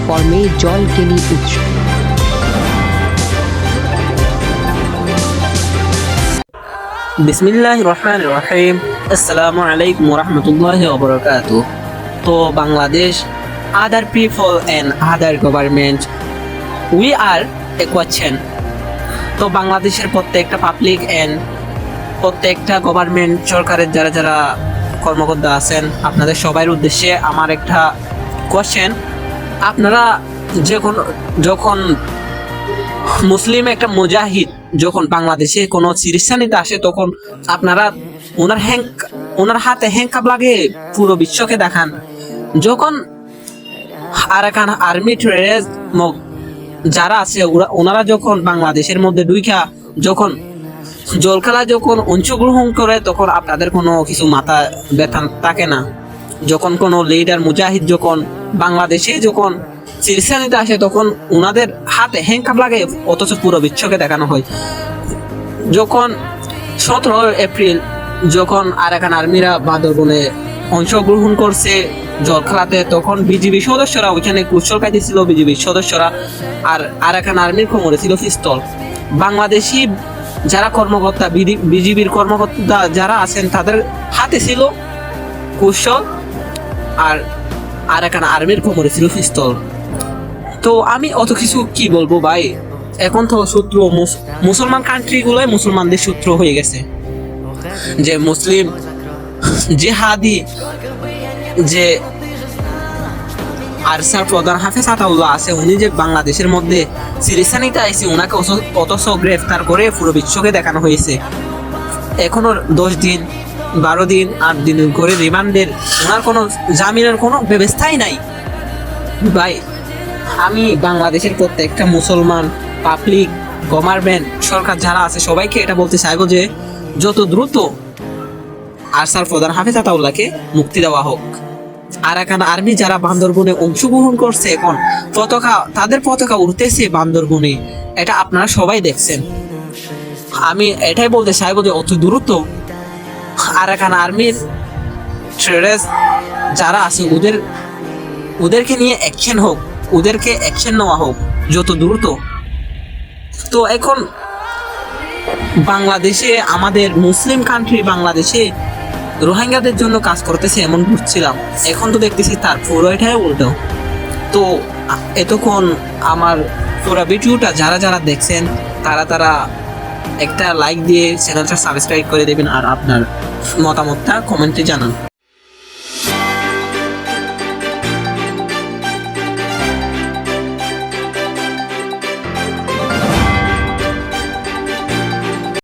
প্ল্যাটফর্মে জলকেলি উৎসব। বিসমিল্লাহির রহমানির রহিম। আসসালামু আলাইকুম ওয়া রাহমাতুল্লাহি ওয়া বারাকাতুহু। তো Bangladesh, other people and other government, we are a question. তো বাংলাদেশের প্রত্যেকটা পাবলিক এন্ড প্রত্যেকটা গভর্নমেন্ট সরকারের যারা যারা কর্মকর্তা আছেন, আপনাদের সবার উদ্দেশ্যে আমার একটা কোয়েশ্চেন। আপনারা যখন মুসলিম একটা মুজাহিদ যখন বাংলাদেশে কোনো চিকিৎসানিতে আসে, তখন আপনারা ওনার হাতে হ্যান্ডকাপ লাগে পুরো বিশ্বকে দেখান। যখন আরাকান আর্মি টেররিস্ট যারা আছে ওনারা যখন বাংলাদেশের মধ্যে ঢুইকা যখন জলখালা যখন অংশগ্রহণ করে, তখন আপনাদের কোনো কিছু মাথা ব্যথা থাকে না। যখন কোনো লিডার মুজাহিদ যখন বাংলাদেশে যখন চিকিৎসা নিতে আসে, তখন ওনাদের হাতে হ্যান্ডকাপ লাগে, অথচ পুরো বিশ্বকে দেখানো হয়। যখন 17 এপ্রিল যখন আরাকান আর্মিরা বান্দরবনে অংশগ্রহণ করছে জলখালাতে, তখন বিজিবি সদস্যরা ওইখানে কুশল খাইতেছিল, বিজিবি সদস্যরা, আর আরাকান আর্মির কোমরে ছিল পিস্তল। বাংলাদেশি যারা কর্মকর্তা, বিজিবির কর্মকর্তা যারা আছেন, তাদের হাতে ছিল কুশল, আর আরাকান আর্মির কোমরে ছিল পিস্তল। তো আমি অত কিছু কি বলবো ভাই, এখন তো শত্রু মুসলমান কান্ট্রিগুলোই মুসলমানদের শত্রু হয়ে গেছে। যে মুসলিম জিহাদি যে আরসার প্রধান হাফেজ আতাউল্লাহ আছে, উনি যে বাংলাদেশের মধ্যে চিকিৎসা নিতে আইসে, ওনাকে অথচ গ্রেফতার করে পুরো বিশ্বকে দেখানো হয়েছে। এখনো 10 দিন 12 দিন 8 দিন করে রিমান্ডের, ওনার কোনো জামিনের কোনো ব্যবস্থাই নাই। ভাই, আমি বাংলাদেশের প্রত্যেকটা মুসলমান পাবলিক গভর্নমেন্ট সরকার যারা আছে সবাইকে এটা বলতে চাইবো যে যত দ্রুত আরসার প্রধান হাফেজ আতাউল্লাহকে মুক্তি দেওয়া হোক। আরাকান আর্মি যারা বান্দরবনে অংশগ্রহণ করছে, এখন তাদের পতাকা উঠতেছে বান্দরবনে, এটা আপনারা সবাই দেখছেন। আমি এটাই বলতে চাইবো যে অত দ্রুত আরাকান আর্মির টেররিস্ট যারা আছে ওদেরকে নিয়ে অ্যাকশন হোক, ওদেরকে অ্যাকশন নেওয়া হোক যত দ্রুত। তো এখন বাংলাদেশে, আমাদের মুসলিম কান্ট্রি বাংলাদেশে রোহিঙ্গাদের জন্য কাজ করতেছে এমন বুঝছিলাম, এখন তো দেখতেছি তার পুরোটাই উল্টো। তো এতক্ষণ আমার পুরো ভিডিওটা যারা যারা দেখছেন, তারা একটা লাইক দিয়ে চ্যানেলটা সাবস্ক্রাইব করে দেবেন, আর আপনার মতামতটা কমেন্টে জানান।